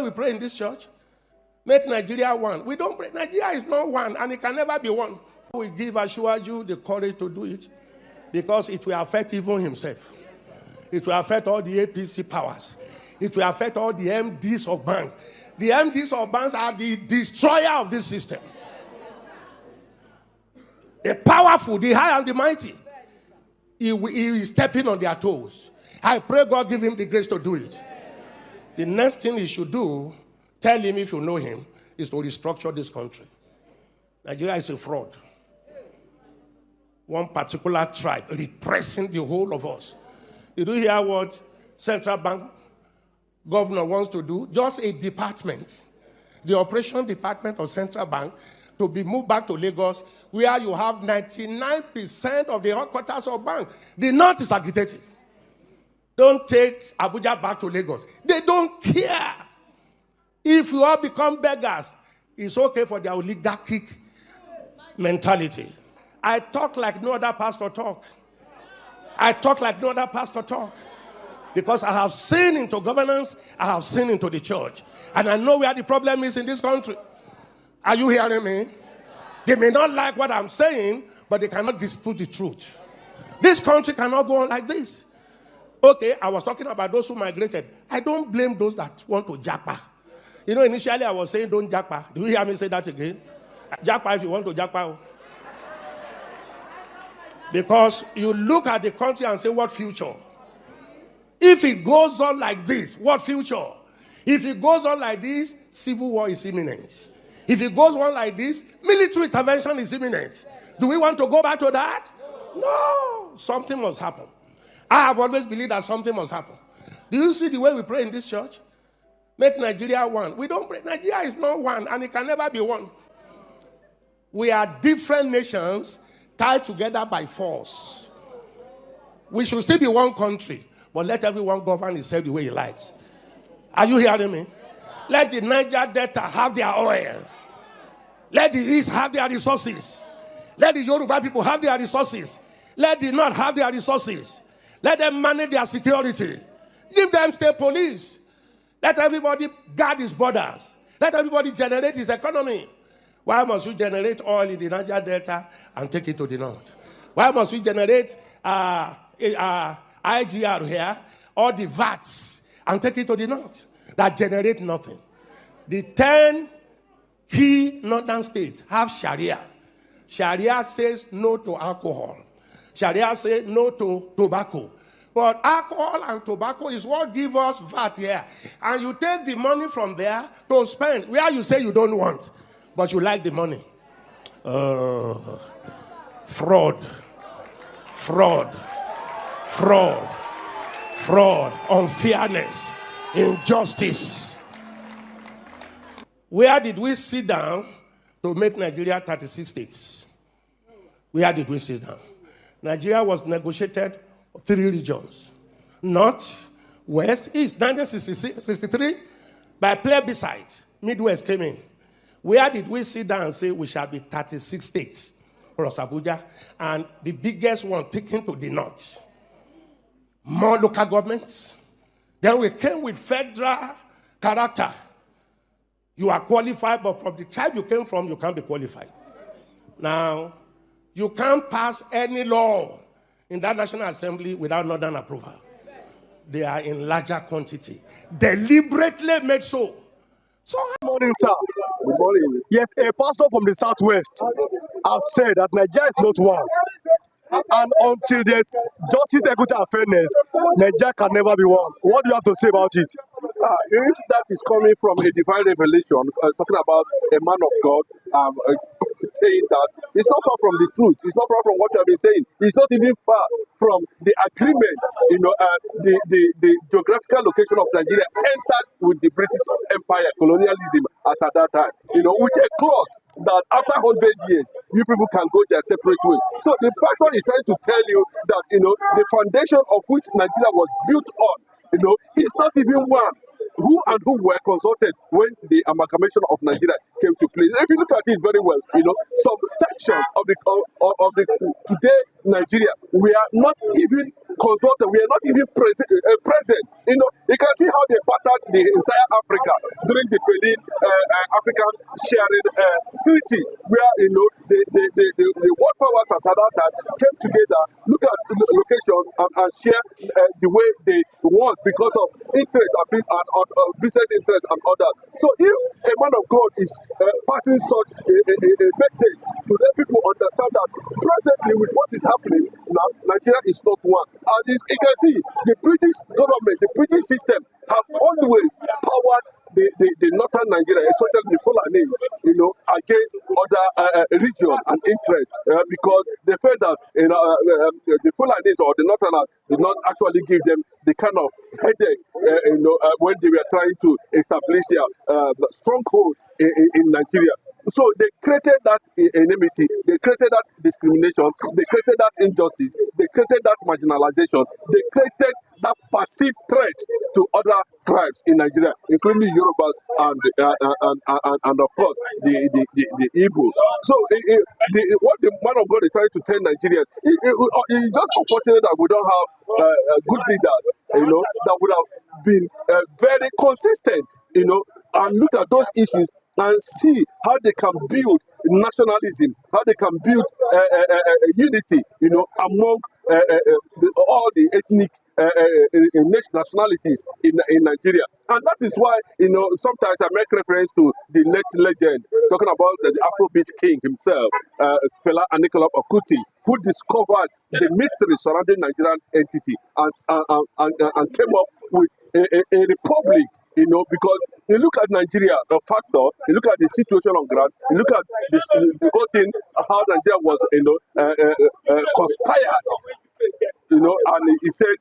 we pray in this church? Make Nigeria one. We don't pray. Nigeria is not one, and it can never be one. We give Ashwaju the courage to do it, because it will affect even himself. It will affect all the APC powers. It will affect all the MDs of banks. The MDs of banks are the destroyer of this system. The powerful, the high and the mighty. He is stepping on their toes. I pray God give him the grace to do it. The next thing he should do, tell him if you know him, is to restructure this country. Nigeria is a fraud. One particular tribe repressing the whole of us. Did you hear what central bank governor wants to do? Just a department, the operation department of central bank, to be moved back to Lagos, where you have 99% of the headquarters of bank. The north is agitated. Don't take Abuja back to Lagos. They don't care. If you all become beggars, it's okay for their oligarchic mentality. I talk like no other pastor talk. I talk like no other pastor talk. Because I have seen into governance, I have seen into the church. And I know where the problem is in this country. Are you hearing me? They may not like what I'm saying, but they cannot dispute the truth. This country cannot go on like this. Okay, I was talking about those who migrated. I don't blame those that want to japa. You know, initially I was saying don't japa. Do you hear me say that again? Japa if you want to japa. Because you look at the country and say, what future? If it goes on like this, what future? If it goes on like this, civil war is imminent. If it goes on like this, military intervention is imminent. Do we want to go back to that? No. Something must happen. I have always believed that something must happen. Do you see the way we pray in this church? Make Nigeria one. We don't pray. Nigeria is not one, and it can never be one. We are different nations tied together by force. We should still be one country, but let everyone govern himself the way he likes. Are you hearing me? Let the Niger Delta have their oil. Let the East have their resources. Let the Yoruba people have their resources. Let the North have their resources. Let them manage their security. Give them state police. Let everybody guard his borders. Let everybody generate his economy. Why must we generate oil in the Niger Delta and take it to the North? Why must we generate IGR here, or the VATs, and take it to the North that generate nothing? The 10 key northern states have Sharia. Sharia says no to alcohol. Sharia says no to tobacco. But alcohol and tobacco is what gives us VAT here. And you take the money from there to spend where you say you don't want, but you like the money. Fraud, unfairness, injustice. Where did we sit down to make Nigeria 36 states? Where did we sit down? Nigeria was negotiated 3 regions. North, West, East. 1963, by plebiscite, Midwest came in. Where did we sit down and say we shall be 36 states plus Abuja, and the biggest one taken to the North? More local governments. Then we came with federal character. You are qualified, but from the tribe you came from, you can't be qualified. Now, you can't pass any law in that National Assembly without Northern approval. They are in larger quantity. Deliberately made so. Good morning, sir. Good morning. Yes, a pastor from the Southwest has said that Nigeria is not one. And until there's justice, equity, and fairness, Nigeria can never be one. What do you have to say about it? If that is coming from a divine revelation, talking about a man of God, saying that it's not far from the truth. It's not far from what you have been saying. It's not even far from the agreement. The geographical location of Nigeria entered with the British Empire, colonialism, as at that time. With a clause that after 100 years, you people can go their separate way. So the pastor is trying to tell you that the foundation of which Nigeria was built on, is not even one. Who and who were consulted when the amalgamation of Nigeria came to place? If you look at it very well, some sections of the today Nigeria, we are not even consulted. We are not even present. You know, you can see how they battered the entire Africa during the Berlin African sharing treaty, where you know the world powers at that time came together, look at locations and share the way they want because of interest and business interest and others. So if a man of God is passing such a message to let people understand that presently with what is happening now, Nigeria is not one. And you can see the British government, the British system have always powered the northern Nigeria, especially the Fulanis, you know, against other regions and interests because they felt that the Fulanis or the northerners did not actually give them the kind of headache when they were trying to establish their stronghold in Nigeria. So they created that enmity, they created that discrimination, they created that injustice, they created that marginalization, they created that perceived threat to other tribes in Nigeria, including the Yorubas and of course the Igbo. So what the man of God is trying to tell Nigerians, it's just unfortunate that we don't have good leaders, you know, that would have been very consistent, you know, and look at those issues and see how they can build nationalism, how they can build unity, you know, among all the ethnic nationalities in Nigeria. And that is why, you know, sometimes I make reference to the late legend, talking about the Afrobeat king himself, Fela Anikulapo Kuti, who discovered the mystery surrounding Nigerian entity and came up with a republic. You know, because you look at Nigeria, the factor, you look at the situation on ground, you look at the whole thing, how Nigeria was, you know, conspired, you know, and he said,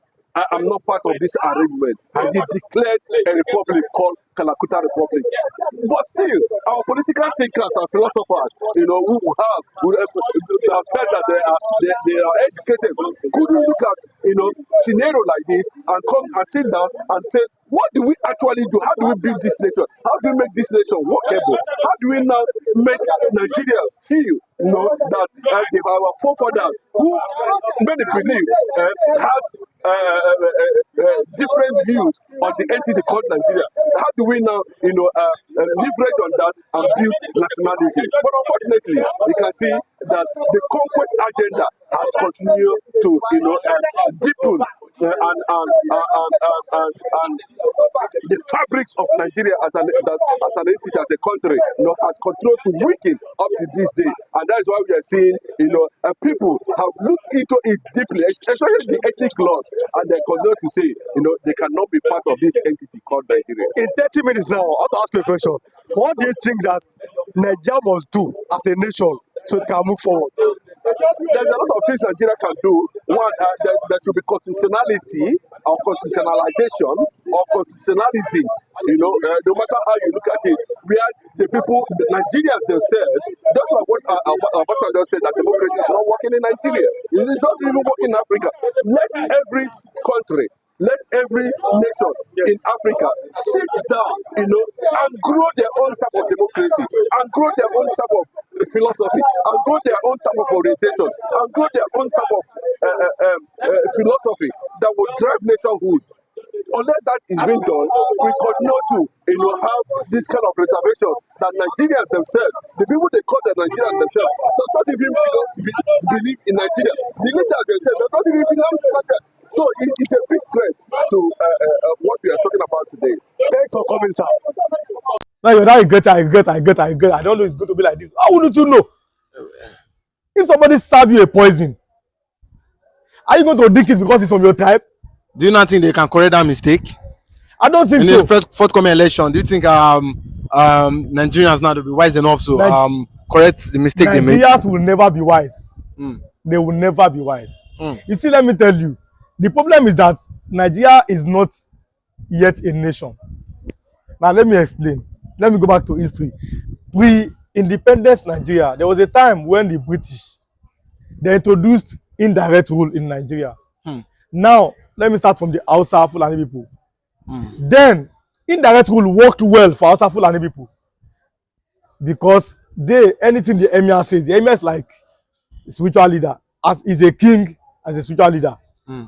I'm not part of this arrangement. And he declared a republic called Kalakuta Republic. But still, our political thinkers and philosophers, you know, who have felt that they are educated, couldn't look at, you know, scenario like this and come and sit down and say, what do we actually do? How do we build this nation? How do we make this nation workable? How do we now make Nigerians feel, you know, that our forefathers, who many believe has different views on the entity called Nigeria, how do we now, you know, leverage on that and build nationalism? But unfortunately, you can see that the conquest agenda has continued to, you know, deepen and the fabrics of Nigeria as an entity, as a country, you know, has continued to weaken up to this day. And that is why we are seeing, you know, people have looked into it deeply, especially the ethnic laws, and they continue to say, you know, they cannot be part of this entity called Nigeria. In 30 minutes now, I want to ask you a question. What do you think that Nigeria must do as a nation so it can move forward? There's a lot of things Nigeria can do. One, there should be constitutionality or constitutionalization or constitutionalism. You know, no matter how you look at it, where the people, the Nigerians themselves, that's what Ambassador said, that democracy is not working in Nigeria. It is not even working in Africa. Let every country, let every nation in Africa sit down, you know, and grow their own type of democracy, and grow their own type of philosophy, and grow their own type of orientation, and grow their own type of philosophy that will drive nationhood. Unless that is being done, we continue to, you know, have this kind of reservation that Nigerians themselves, the people they call the Nigerians themselves, does not even believe in Nigeria. The leaders themselves does not even belong to Nigeria. So it's a big threat to what we are talking about today. Thanks for coming, sir. Now you're not I get. I don't know it's going to be like this. How wouldn't you know? If somebody serve you a poison, are you going to drink it because it's from your tribe? Do you not think they can correct that mistake? I don't think in so. the forthcoming election, do you think Nigerians now will be wise enough to correct the mistake they made? Nigerians will never be wise. They will never be wise. You see, let me tell you, the problem is that Nigeria is not yet a nation. Now let me explain. Let me go back to history. Pre-independence Nigeria, there was a time when the British, they introduced indirect rule in Nigeria. Now let me start from the Hausa Fulani people. Then indirect rule worked well for Hausa Fulani people because anything the emir says, the emir is like a spiritual leader, as is a king, as a spiritual leader.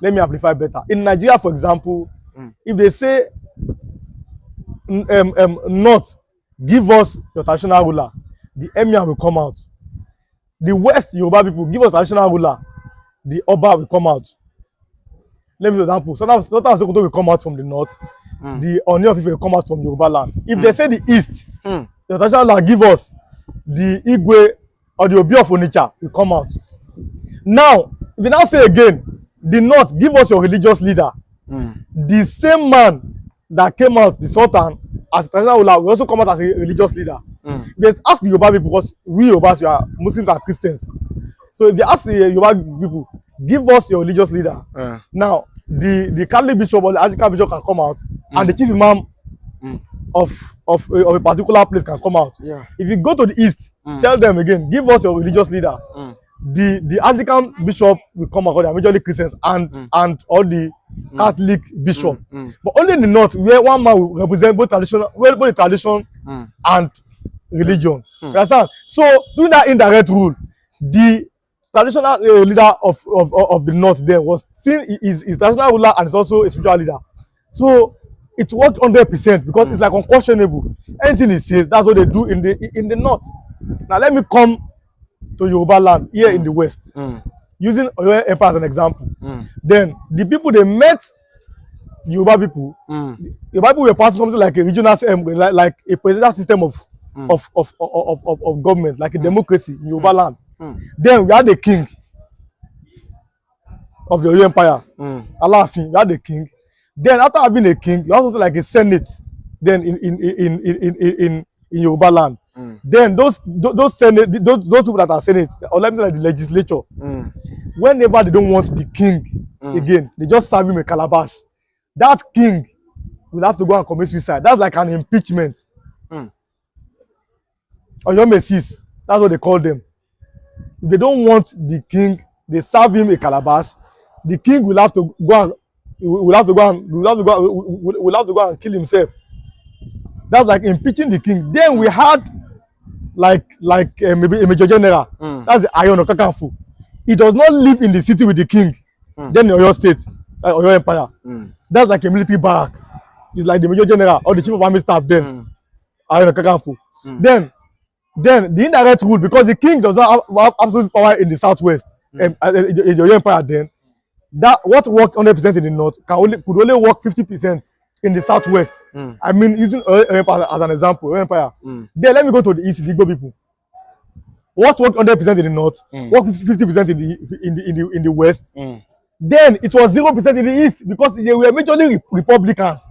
Let me amplify better. In Nigeria, for example, if they say North, give us your traditional ruler, the emir will come out. The West Yoruba people, give us traditional ruler, the Oba will come out. Let me give an example. Sometimes Sokoto will come out from the north, the Oni of Ife will come out from Yoruba land. If they say the east, the traditional ruler give us, the Igwe or the Obi of Onitsha will come out. Now, if they now say again, the north, give us your religious leader, the same man that came out, the Sultan, as a traditional ruler, will also come out as a religious leader. They ask the Yoruba people, because we Yorubas, we are Muslims and Christians. So if they ask the Yoruba people, give us your religious leader. Now, the Catholic bishop or the Anglican bishop can come out, and the chief imam of a particular place can come out. If you go to the east, tell them again, give us your religious leader. The Anglican bishop will come out, they are majorly Christians, and all the Catholic bishop. But only in the north, where one man will represent both the tradition and religion. Understand? So doing that indirect rule, the traditional leader of the north there was seen is traditional ruler and is also a spiritual leader. So it worked 100% because it's like unquestionable. Anything he says, that's what they do in the north. Now let me come to Yoruba land here in the west, using Oyo Empire as an example. Then the people they met Yoruba people, Yoruba people were passing something like a regional, like a presidential system of government, like a democracy in Yoruba land. Then we had the king of the Oyo Empire, Alaafin. We had the king. Then after having a king, you have something like a senate. Then in Yoruba land. Then those senate, those people that are senate, or let me say like the legislature, whenever they don't want the king again, they just serve him a calabash. That king will have to go and commit suicide. That's like an impeachment. Or your messes, that's what they call them. If they don't want the king, they serve him a calabash. The king will have to go and kill himself. That's like impeaching the king. Then we had maybe a major general. That's the Iron of Kakanfu. He does not live in the city with the king. Then in Oyo State, Oyo Empire. That's like a military barrack. It's like the major general or the chief of army staff. Then Iron of Kakanfu. Then the indirect rule, because the king does not have absolute power in the southwest, in the Oyo Empire. Then that what worked 100% in the north could only work 50% in the southwest. I mean, using Oyo Empire as an example, Oyo Empire. Then let me go to the east, the Igbo people. What worked 100% in the north, worked 50% in the west. Then it was 0% in the east because they were majorly Republicans.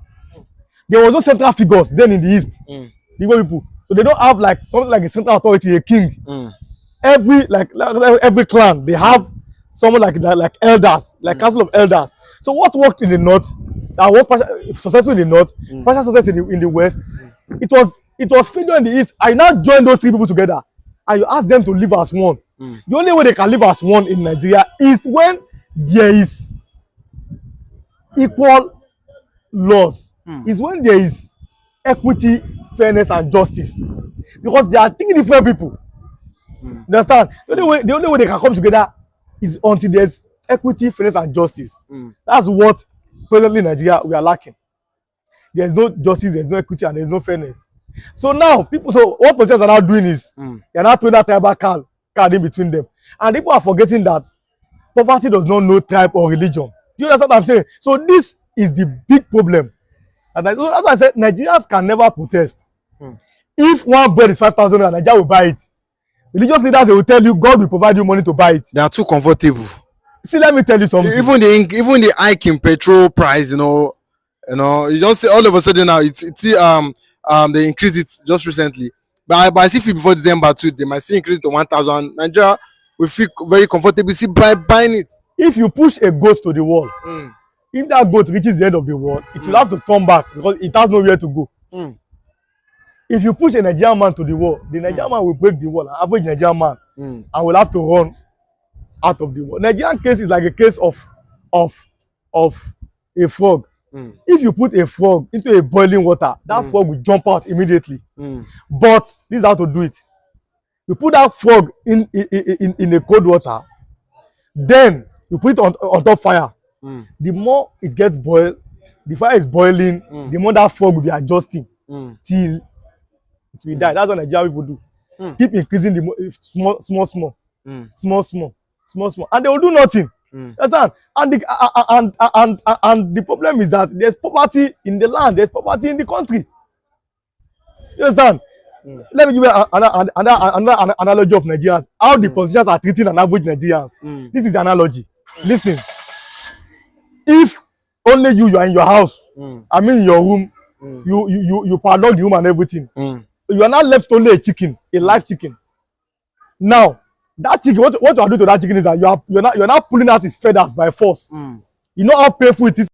There was no central figures then in the east. The Igbo people. So they don't have like something like a central authority, a king. Every clan, they have someone like that, like elders, like council of elders. So what worked in the north, that worked successful in the north, partial success in the west, it was failure in the east. I now join those three people together and you ask them to live as one. The only way they can live as one in Nigeria is when there is equal laws, is when there is equity, fairness, and justice. Because there are three different people. You understand? The only way they can come together is until there's equity, fairness, and justice. That's what presently in Nigeria we are lacking. There's no justice, there's no equity, and there's no fairness. So now what politicians are now doing is they're now throwing that tribal card in between them. And people are forgetting that poverty does not know tribe or religion. Do you understand what I'm saying? So this is the big problem. And that's why I said Nigerians can never protest. If one bread is 5,000 and Nigeria will buy it, religious leaders, they will tell you God will provide you money to buy it. They are too comfortable. See, let me tell you something. Even the hike in petrol price, you just say all of a sudden now they increase it just recently. But I see before December too, they might see increase to 1,000. Nigeria will feel very comfortable by buying it. If you push a goat to the wall, if that goat reaches the end of the wall, it will have to turn back because it has nowhere to go. If you push a Nigerian man to the wall, the Nigerian man will break the wall, an average Nigerian man, and will have to run out of the wall. Nigerian case is like a case of a frog. If you put a frog into a boiling water, that frog will jump out immediately. But this is how to do it. You put that frog in a cold water, then you put it on top fire. The more it gets boiled, the fire is boiling, the more that frog will be adjusting till it will die. That's what Nigerian people do. Keep increasing the small, and they will do nothing. Understand? And the problem is that there's poverty in the land, there's poverty in the country. You understand? Let me give you another analogy of Nigerians. How the politicians are treating an average Nigerians. This is the analogy. Listen, if only you are in your house, I mean in your room, you padlock the room and everything. You are not left only a chicken, a live chicken. Now, that chicken, what you are doing to that chicken is that you're not pulling out his feathers by force. You know how painful it is